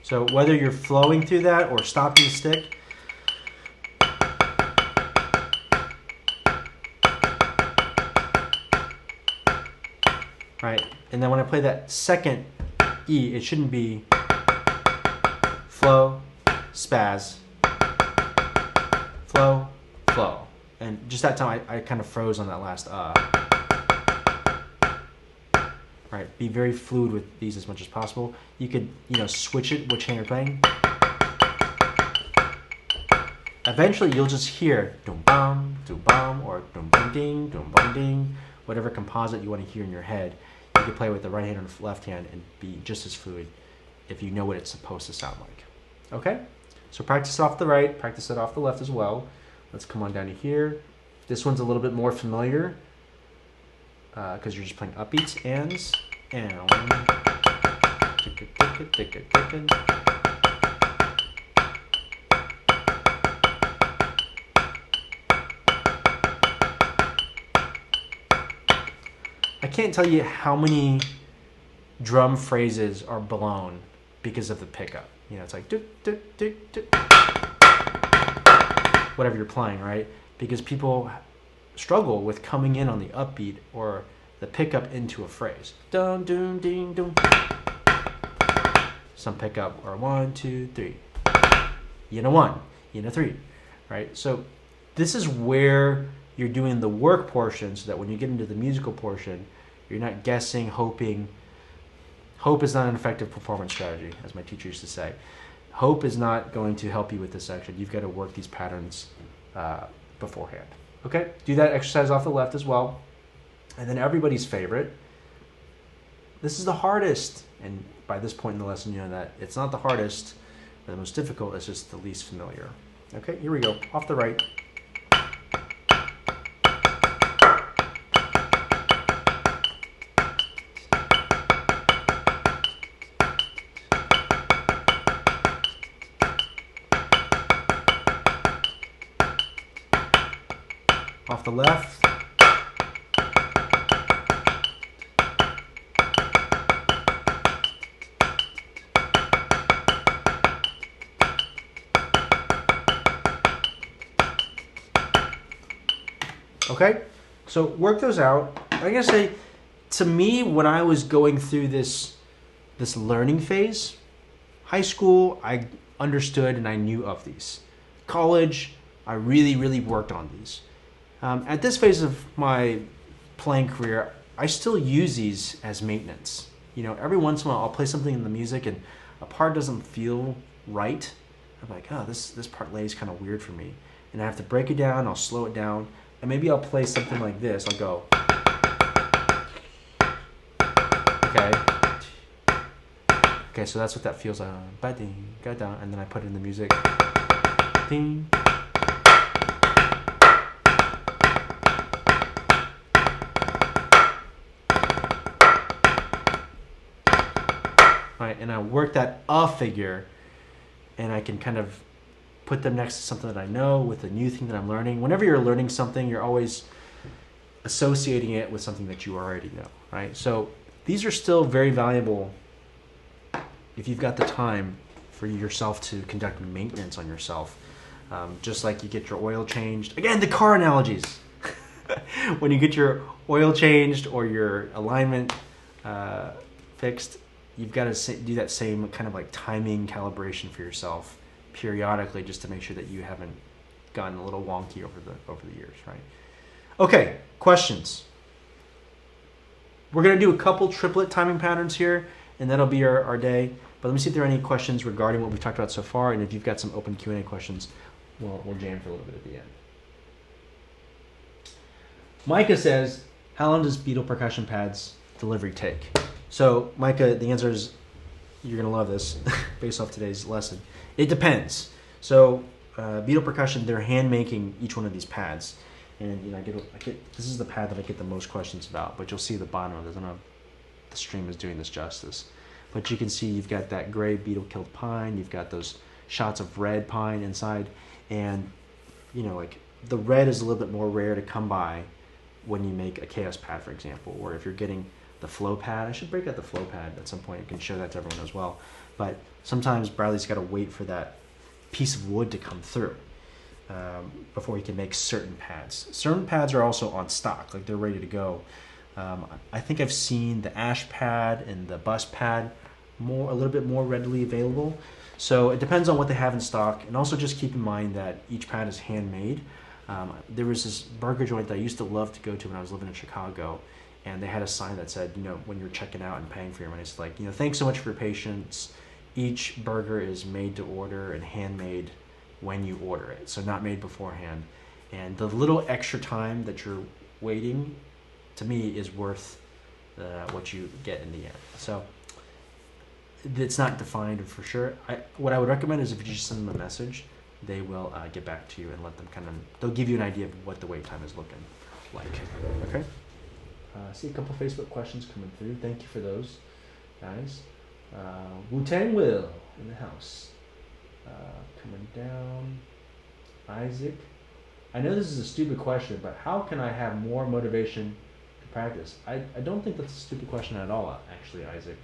So whether you're flowing through that or stopping the stick, right? And then when I play that second E, it shouldn't be flow, spaz, flow, flow. And just that time I kind of froze on that last Right, be very fluid with these as much as possible. You could, switch it which hand you're playing. Eventually, you'll just hear dum bum, or dum bum ding, whatever composite you want to hear in your head. You can play with the right hand or the left hand and be just as fluid if you know what it's supposed to sound like. Okay, so practice it off the right, practice it off the left as well. Let's come on down to here. This one's a little bit more familiar because you're just playing upbeats, ands, and I can't tell you how many drum phrases are blown because of the pickup. It's like whatever you're playing, right? Because people struggle with coming in on the upbeat or the pickup into a phrase. Dum dum ding dum. Some pickup or 1, 2, 3. 1, 3, right? So this is where you're doing the work portion, so that when you get into the musical portion, you're not guessing, hoping. Hope is not an effective performance strategy, as my teacher used to say. Hope is not going to help you with this section. You've got to work these patterns beforehand. Okay, do that exercise off the left as well. And then everybody's favorite. This is the hardest. And by this point in the lesson, you know that it's not the hardest or the most difficult, it's just the least familiar. Okay, here we go. Off the right. Off the left. Okay, so work those out. I gotta say, to me, when I was going through this learning phase, high school, I understood and I knew of these. College, I really worked on these. At this phase of my playing career, I still use these as maintenance. You know, every once in a while, I'll play something in the music and a part doesn't feel right. I'm like, oh, this part lays kind of weird for me. And I have to break it down, I'll slow it down, and maybe I'll play something like this. I'll go, okay, so that's what that feels like. And then I put it in the music. Ding. Right, and I work that figure, and I can kind of put them next to something that I know with a new thing that I'm learning. Whenever you're learning something, you're always associating it with something that you already know, right? So these are still very valuable if you've got the time for yourself to conduct maintenance on yourself. Just like you get your oil changed. Again, the car analogies. When you get your oil changed or your alignment fixed, you've got to do that same kind of like timing calibration for yourself periodically, just to make sure that you haven't gotten a little wonky over the years, right? Okay, questions. We're going to do a couple triplet timing patterns here, and that'll be our day. But let me see if there are any questions regarding what we've talked about so far, and if you've got some open Q&A questions, we'll jam for a little bit at the end. Micah says, how long does beetle percussion pads delivery take? So, Micah, the answer is, you're going to love this based off today's lesson. It depends. So, beetle percussion, they're hand making each one of these pads. And you know, I get this is the pad that I get the most questions about, but you'll see the bottom of this. I don't know if the stream is doing this justice. But you can see you've got that gray beetle-killed pine, you've got those shots of red pine inside, and you know, like the red is a little bit more rare to come by when you make a chaos pad, for example, or if you're getting the flow pad. I should break out the flow pad at some point. I can show that to everyone as well. But sometimes Bradley's got to wait for that piece of wood to come through before he can make certain pads. Certain pads are also on stock, like they're ready to go. I think I've seen the ash pad and the bus pad a little bit more readily available. So it depends on what they have in stock. And also just keep in mind that each pad is handmade. There was this burger joint that I used to love to go to when I was living in Chicago. And they had a sign that said, you know, when you're checking out and paying for your money, it's like, you know, thanks so much for your patience. Each burger is made to order and handmade when you order it. So not made beforehand. And the little extra time that you're waiting, to me, is worth what you get in the end. So it's not defined for sure. What I would recommend is if you just send them a message, they will get back to you and let them they'll give you an idea of what the wait time is looking like. Okay? See a couple Facebook questions coming through. Thank you for those, guys. Wu-Tang Will in the house. Coming down. Isaac. I know this is a stupid question, but how can I have more motivation to practice? I don't think that's a stupid question at all, actually, Isaac.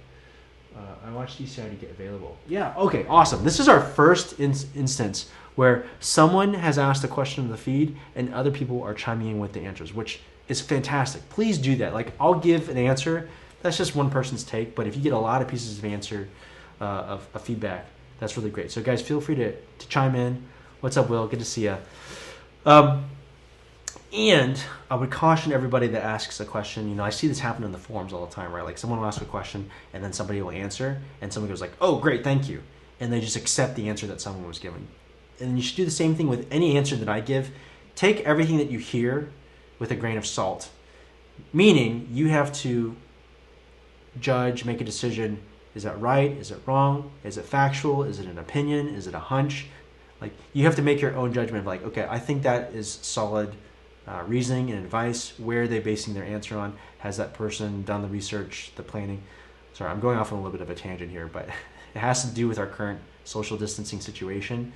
I watched DCI to get available. Yeah, okay, awesome. This is our first instance where someone has asked a question in the feed and other people are chiming in with the answers, which is fantastic. Please do that. Like, I'll give an answer. That's just one person's take, but if you get a lot of pieces of answer, of feedback, that's really great. So guys, feel free to chime in. What's up, Will? Good to see you. And I would caution everybody that asks a question. You know, I see this happen in the forums all the time, right? Like someone will ask a question and then somebody will answer and someone goes like, oh, great, thank you. And they just accept the answer that someone was giving. And you should do the same thing with any answer that I give. Take everything that you hear with a grain of salt. Meaning you have to judge, make a decision. Is that right? Is it wrong? Is it factual? Is it an opinion? Is it a hunch? Like you have to make your own judgment of like, okay, I think that is solid reasoning and advice. Where are they basing their answer on? Has that person done the research, the planning? Sorry, I'm going off on a little bit of a tangent here, but it has to do with our current social distancing situation.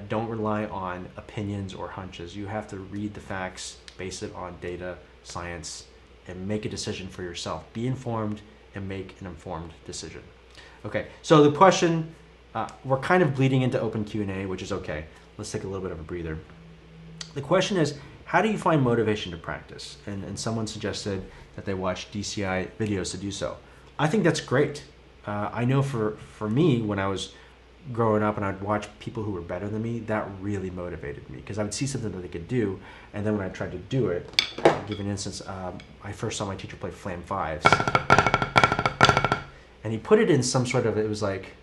Don't rely on opinions or hunches. You have to read the facts, base it on data, science, and make a decision for yourself. Be informed and make an informed decision. Okay, so the question, we're kind of bleeding into open Q&A, which is okay. Let's take a little bit of a breather. The question is, how do you find motivation to practice? And someone suggested that they watch DCI videos to do so. I think that's great. I know for me, when I was growing up and I'd watch people who were better than me, that really motivated me because I would see something that they could do, and then when I tried to do it, I'll give you an instance, I first saw my teacher play flam fives, and he put it in some sort of, it was like,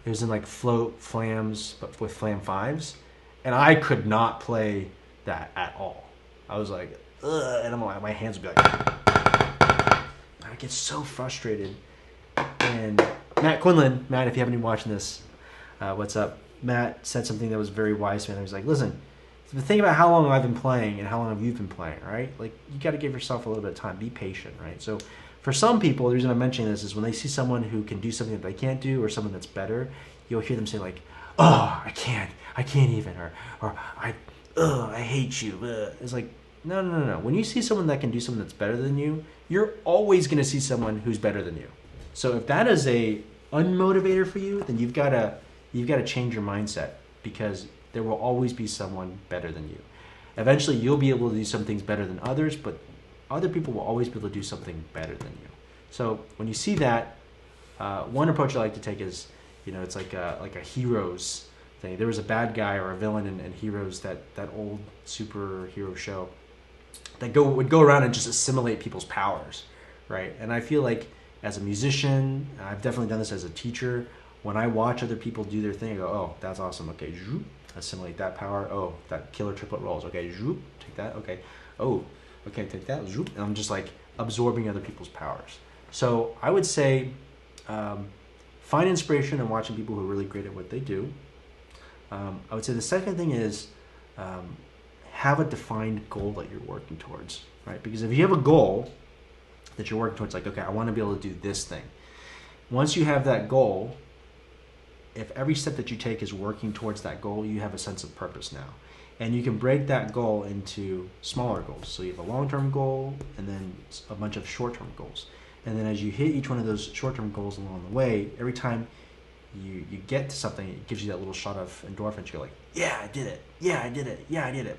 it was in like float flams, but with flam fives, and I could not play that at all. I was like, ugh, and my hands would be like, I get so frustrated. And Matt Quinlan, Matt, if you haven't been watching this, what's up? Matt said something that was very wise to me. He was like, listen, think about how long I've been playing and how long have you been playing, right? Like, you got to give yourself a little bit of time. Be patient, right? So for some people, the reason I'm mentioning this is when they see someone who can do something that they can't do or someone that's better, you'll hear them say like, oh, I can't even, or I hate you. It's like, no. When you see someone that can do something that's better than you, you're always going to see someone who's better than you. So if that is a unmotivator for you, then you've got to change your mindset, because there will always be someone better than you. Eventually, you'll be able to do some things better than others, but other people will always be able to do something better than you. So when you see that, one approach I like to take is, it's like a heroes thing. There was a bad guy or a villain in Heroes, that old superhero show, that would go around and just assimilate people's powers, right? And I feel like as a musician, I've definitely done this as a teacher. When I watch other people do their thing, I go, oh, that's awesome. Okay, zoop, assimilate that power. Oh, that killer triplet rolls. Okay, zoop, take that. Okay, oh, okay, take that. Zoop, and I'm just like absorbing other people's powers. So I would say find inspiration in watching people who are really great at what they do. I would say the second thing is have a defined goal that you're working towards, right? Because if you have a goal that you're working towards, like, okay, I want to be able to do this thing. Once you have that goal, if every step that you take is working towards that goal, you have a sense of purpose now. And you can break that goal into smaller goals. So you have a long-term goal and then a bunch of short-term goals. And then as you hit each one of those short-term goals along the way, every time you get to something, it gives you that little shot of endorphins. You're like, yeah, I did it. Yeah, I did it. Yeah, I did it.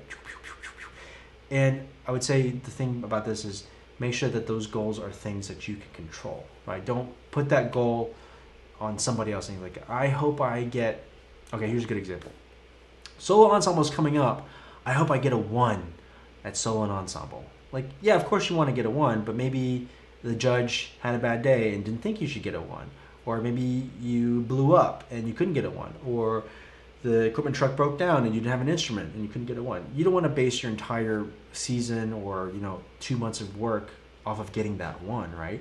And I would say the thing about this is make sure that those goals are things that you can control, right? Don't put that goal on somebody else and like, I hope I get, okay, here's a good example. Solo ensemble's coming up. I hope I get a 1 at solo and ensemble. Like, yeah, of course you want to get a 1, but maybe the judge had a bad day and didn't think you should get a 1. Or maybe you blew up and you couldn't get a 1. Or the equipment truck broke down and you didn't have an instrument and you couldn't get a 1. You don't want to base your entire season or 2 months of work off of getting that 1, right?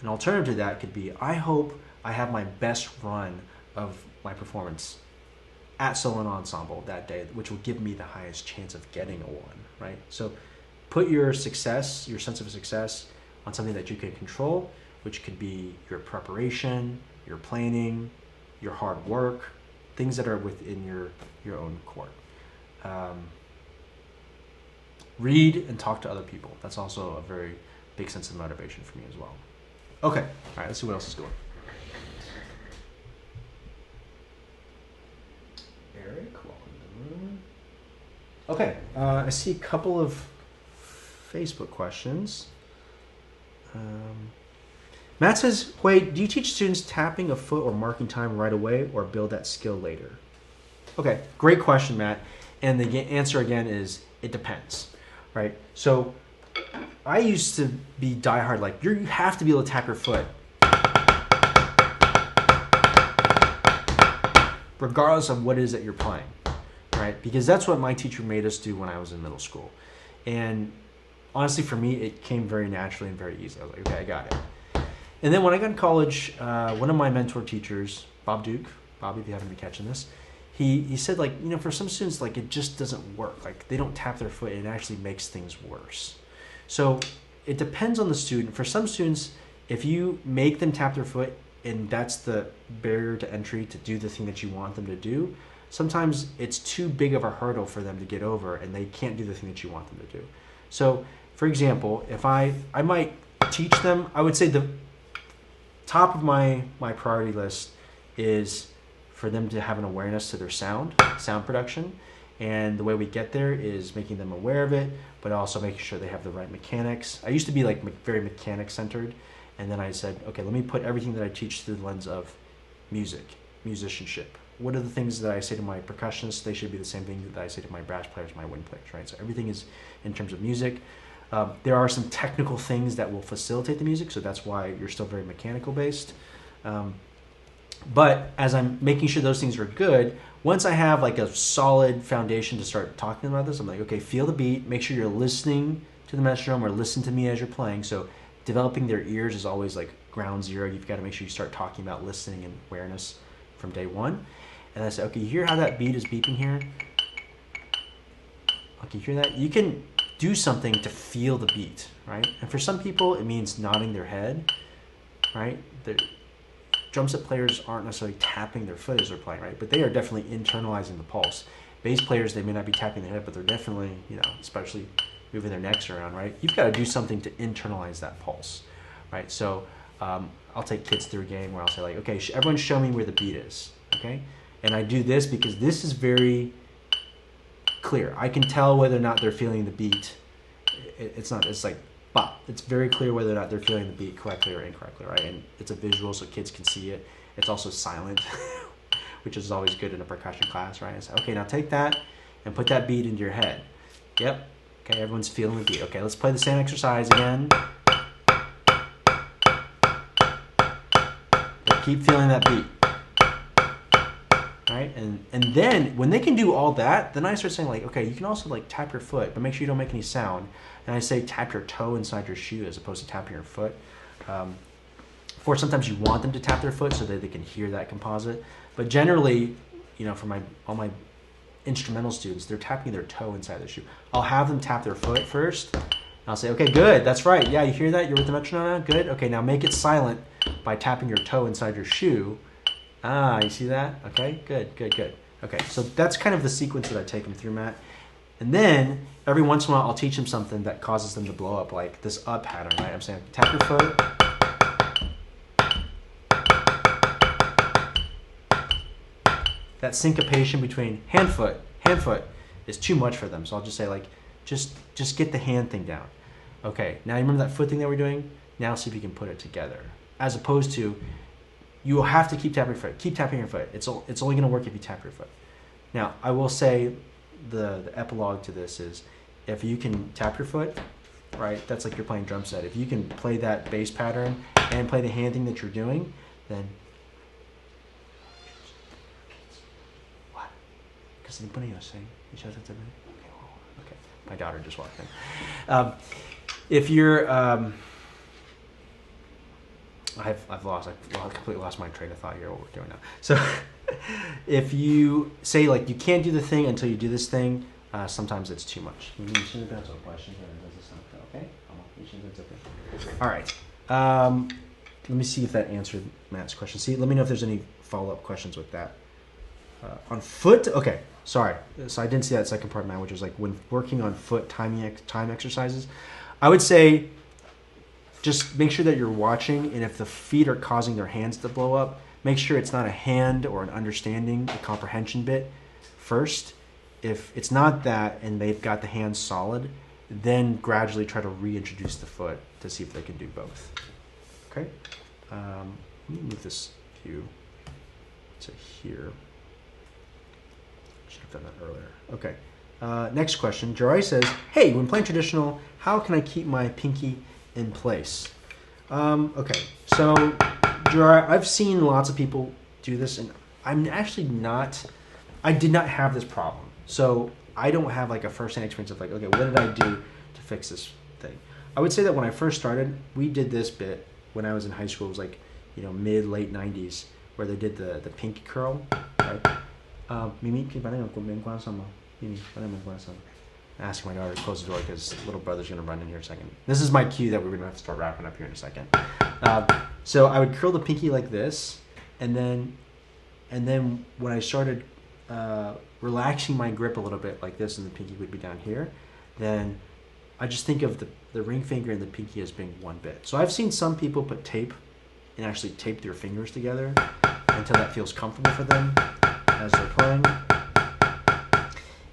An alternative to that could be, I hope I have my best run of my performance at solo and ensemble that day, which will give me the highest chance of getting a 1, right? So put your success, your sense of success, on something that you can control, which could be your preparation, your planning, your hard work, things that are within your own court. Read and talk to other people. That's also a very big sense of motivation for me as well. Okay, all right, let's see what else is going. Eric, welcome to the room. Okay, I see a couple of Facebook questions. Matt says, Huei, do you teach students tapping a foot or marking time right away or build that skill later? Okay, great question, Matt. And the answer again is it depends, right? So I used to be diehard, like you have to be able to tap your foot regardless of what it is that you're playing, right? Because that's what my teacher made us do when I was in middle school. And honestly, for me, it came very naturally and very easy. I was like, okay, I got it. And then when I got in college, one of my mentor teachers, Bob Duke, Bobby, if you happen to be catching this, he said, like, you know, for some students, like, it just doesn't work. Like, they don't tap their foot, and it actually makes things worse. So it depends on the student. For some students, if you make them tap their foot, and that's the barrier to entry to do the thing that you want them to do, sometimes it's too big of a hurdle for them to get over, and they can't do the thing that you want them to do. So, for example, if I might teach them, I would say the top of my priority list is for them to have an awareness to their sound production. And the way we get there is making them aware of it, but also making sure they have the right mechanics. I used to be like very mechanic centered. And then I said, okay, let me put everything that I teach through the lens of music, musicianship. What are the things that I say to my percussionists? They should be the same thing that I say to my brass players, my wind players, right? So everything is in terms of music. There are some technical things that will facilitate the music, so that's why you're still very mechanical based. But as I'm making sure those things are good, once I have like a solid foundation to start talking about this, I'm like, okay, feel the beat, make sure you're listening to the metronome or listen to me as you're playing. So developing their ears is always like ground zero. You've got to make sure you start talking about listening and awareness from day one. And I say, okay, you hear how that beat is beeping here? Okay, you hear that? You can do something to feel the beat, right? And for some people, it means nodding their head, right? The drum set players aren't necessarily tapping their foot as they're playing, right? But they are definitely internalizing the pulse. Bass players, they may not be tapping their head, but they're definitely, you know, especially moving their necks around, right? You've got to do something to internalize that pulse, right? So I'll take kids through a game where I'll say like, okay, everyone show me where the beat is, okay? And I do this because this is very clear. I can tell whether or not they're feeling the beat. It's like, but it's very clear whether or not they're feeling the beat correctly or incorrectly, right? And it's a visual so kids can see it. It's also silent, which is always good in a percussion class, right? It's okay, now take that and put that beat into your head. Yep. Okay, everyone's feeling the beat. Okay, let's play the same exercise again. But keep feeling that beat. Right? And then when they can do all that, then I start saying like, okay, you can also like tap your foot, but make sure you don't make any sound. And I say tap your toe inside your shoe as opposed to tapping your foot. For sometimes you want them to tap their foot so that they can hear that composite. But generally, you know, for all my instrumental students, they're tapping their toe inside their shoe. I'll have them tap their foot first. And I'll say, okay, good, that's right. Yeah, you hear that? You're with the metronome now? Good. Okay, now make it silent by tapping your toe inside your shoe. Ah, you see that? Okay, good, good, good. Okay, so that's kind of the sequence that I take them through, Matt. And then every once in a while, I'll teach them something that causes them to blow up, like this up pattern, right? I'm saying, tap your foot. That syncopation between hand foot is too much for them. So I'll just say like, just get the hand thing down. Okay, now you remember that foot thing that we're doing? Now see if you can put it together. As opposed to, you will have to keep tapping your foot. Keep tapping your foot. It's only going to work if you tap your foot. Now, I will say the epilogue to this is if you can tap your foot, right, that's like you're playing drum set. If you can play that bass pattern and play the hand thing that you're doing, then what? Because the bunny was saying, okay, my daughter just walked in. If you're I've completely lost my train of thought here, what we're doing now. So if you say like you can't do the thing until you do this thing, sometimes it's too much. Okay? All right. Let me see if that answered Matt's question. See, let me know if there's any follow-up questions with that. On foot, okay, sorry. So I didn't see that second part, Matt, which was like when working on foot time exercises. I would say just make sure that you're watching, and if the feet are causing their hands to blow up, make sure it's not a hand or an understanding, a comprehension bit first. If it's not that and they've got the hands solid, then gradually try to reintroduce the foot to see if they can do both. Okay? Let me move this view to here. Should have done that earlier. Okay. Next question. Jirai says, hey, when playing traditional, how can I keep my pinky in place? Okay, so Jirai, I've seen lots of people do this, and I'm actually not, I did not have this problem. So I don't have like a first-hand experience of like, okay, what did I do to fix this thing? I would say that when I first started, we did this bit when I was in high school. It was like, you know, mid-late 90s, where they did the pinky curl, right? Mimi, asking my daughter to close the door because little brother's going to run in here in a second. This is my cue that we're going to have to start wrapping up here in a second. So I would curl the pinky like this, and then when I started relaxing my grip a little bit like this, and the pinky would be down here, then I just think of the ring finger and the pinky as being one bit. So I've seen some people put tape and actually tape their fingers together until that feels comfortable for them as they're playing.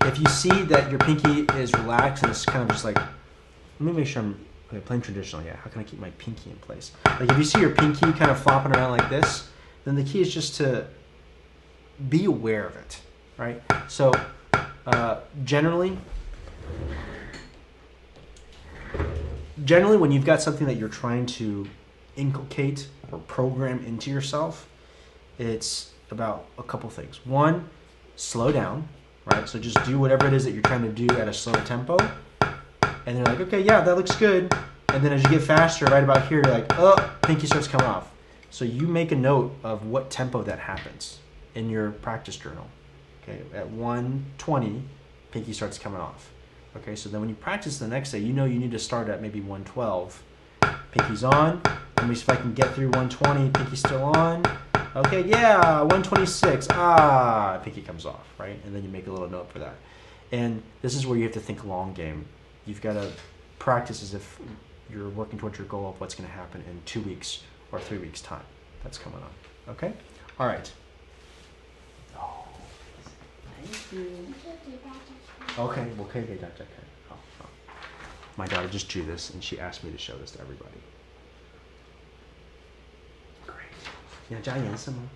If you see that your pinky is relaxed and it's kind of just like, let me make sure I'm playing traditional. Yeah, how can I keep my pinky in place? Like if you see your pinky kind of flopping around like this, then the key is just to be aware of it, right? So generally when you've got something that you're trying to inculcate or program into yourself, it's about a couple things. One, slow down, right? So just do whatever it is that you're trying to do at a slower tempo. And they're like, okay, yeah, that looks good. And then as you get faster, right about here, you're like, oh, pinky starts coming off. So you make a note of what tempo that happens in your practice journal. Okay, at 120, pinky starts coming off. Okay, so then when you practice the next day, you know you need to start at maybe 112. Pinky's on. Let me see if I can get through 120. Pinky's still on. Okay, yeah, 126. Ah, pinky comes off, right? And then you make a little note for that. And this is where you have to think long game. You've got to practice as if you're working towards your goal of what's going to happen in 2 weeks or 3 weeks' time. That's coming up. Okay? All right. Oh. Thank you. Okay, okay, okay. Oh. My daughter just drew this, and she asked me to show this to everybody. Great. 你要加颜色吗?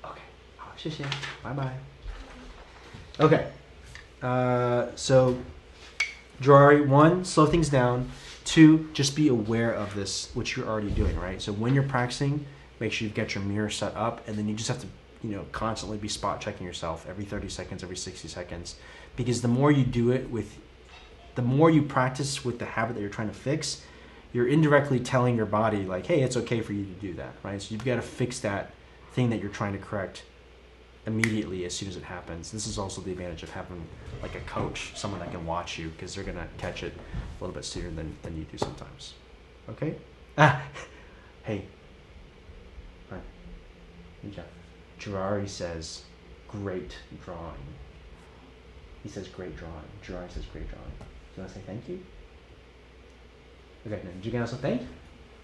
Okay. 好，谢谢. Bye-bye. Okay. So, Jirai, 1, slow things down. 2, just be aware of this, which you're already doing, right? So when you're practicing, make sure you've got your mirror set up, and then you just have to, you know, constantly be spot checking yourself every 30 seconds, every 60 seconds. Because the more you do it the more you practice with the habit that you're trying to fix, you're indirectly telling your body like, hey, it's okay for you to do that, right? So you've got to fix that thing that you're trying to correct immediately as soon as it happens. This is also the advantage of having like a coach, someone that can watch you, because they're going to catch it a little bit sooner than you do sometimes. Okay? Hey. All right. Good job. Jirari says, great drawing. He says great drawing. Jirari says great drawing. Do you want to say thank you? Okay, now, you can also thank?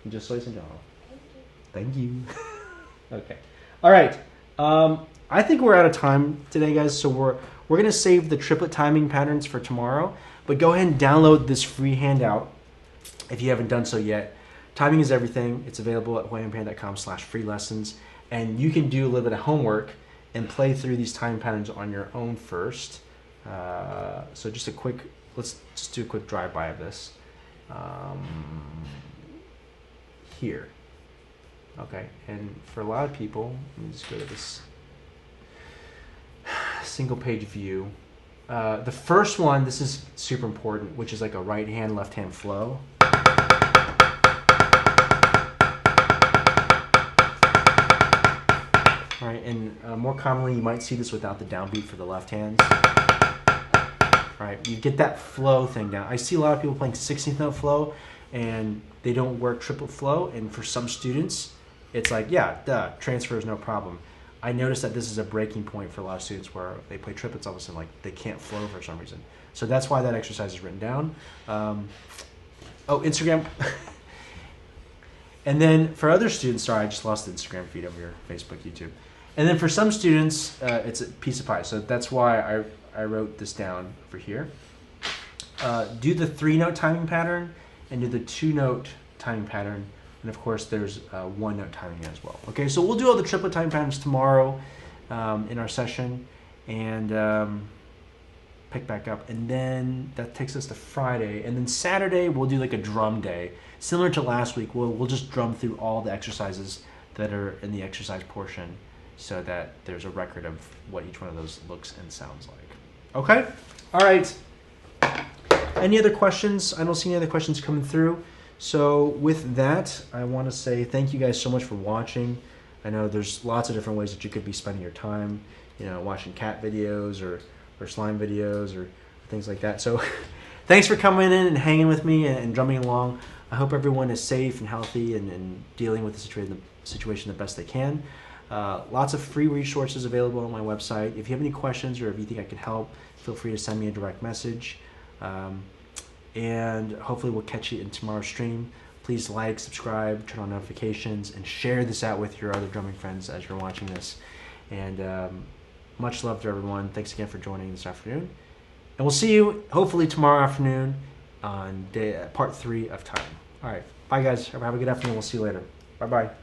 You just say some thank you. Okay. All right. I think we're out of time today, guys, so we're going to save the triplet timing patterns for tomorrow, but go ahead and download this free handout if you haven't done so yet. Timing is everything. It's available at huei-yuan.com/free lessons, and you can do a little bit of homework and play through these timing patterns on your own first. So just a quick, let's just do a quick drive-by of this. Here. Okay, and for a lot of people, let me just go to this single page view. The first one, this is super important, which is like a right hand, left hand flow. All right, and more commonly, you might see this without the downbeat for the left hands. All right, you get that flow thing down. I see a lot of people playing 16th note flow, and they don't work triplet flow, and for some students, it's like, yeah, duh, transfer is no problem. I noticed that this is a breaking point for a lot of students where they play triplets all of a sudden, like they can't flow for some reason. So that's why that exercise is written down. Oh, Instagram. And then for other students, sorry, I just lost the Instagram feed over here, Facebook, YouTube. And then for some students, it's a piece of pie. So that's why I wrote this down for here. Do the 3-note timing pattern and do the 2-note timing pattern And of course, there's one note timing as well. Okay, so we'll do all the triplet time patterns tomorrow in our session, and pick back up. And then that takes us to Friday. And then Saturday, we'll do like a drum day. Similar to last week, we'll just drum through all the exercises that are in the exercise portion so that there's a record of what each one of those looks and sounds like. Okay? All right. Any other questions? I don't see any other questions coming through. So with that, I want to say thank you guys so much for watching. I know there's lots of different ways that you could be spending your time, you know, watching cat videos or slime videos or things like that. So thanks for coming in and hanging with me and drumming along. I hope everyone is safe and healthy and dealing with the situation the best they can. Lots of free resources available on my website. If you have any questions or if you think I can help, feel free to send me a direct message. And hopefully we'll catch you in tomorrow's stream. Please like, subscribe, turn on notifications, and share this out with your other drumming friends as you're watching this. And much love to everyone. Thanks again for joining this afternoon. And we'll see you hopefully tomorrow afternoon on part 3 of time. All right. Bye, guys. Have a good afternoon. We'll see you later. Bye-bye.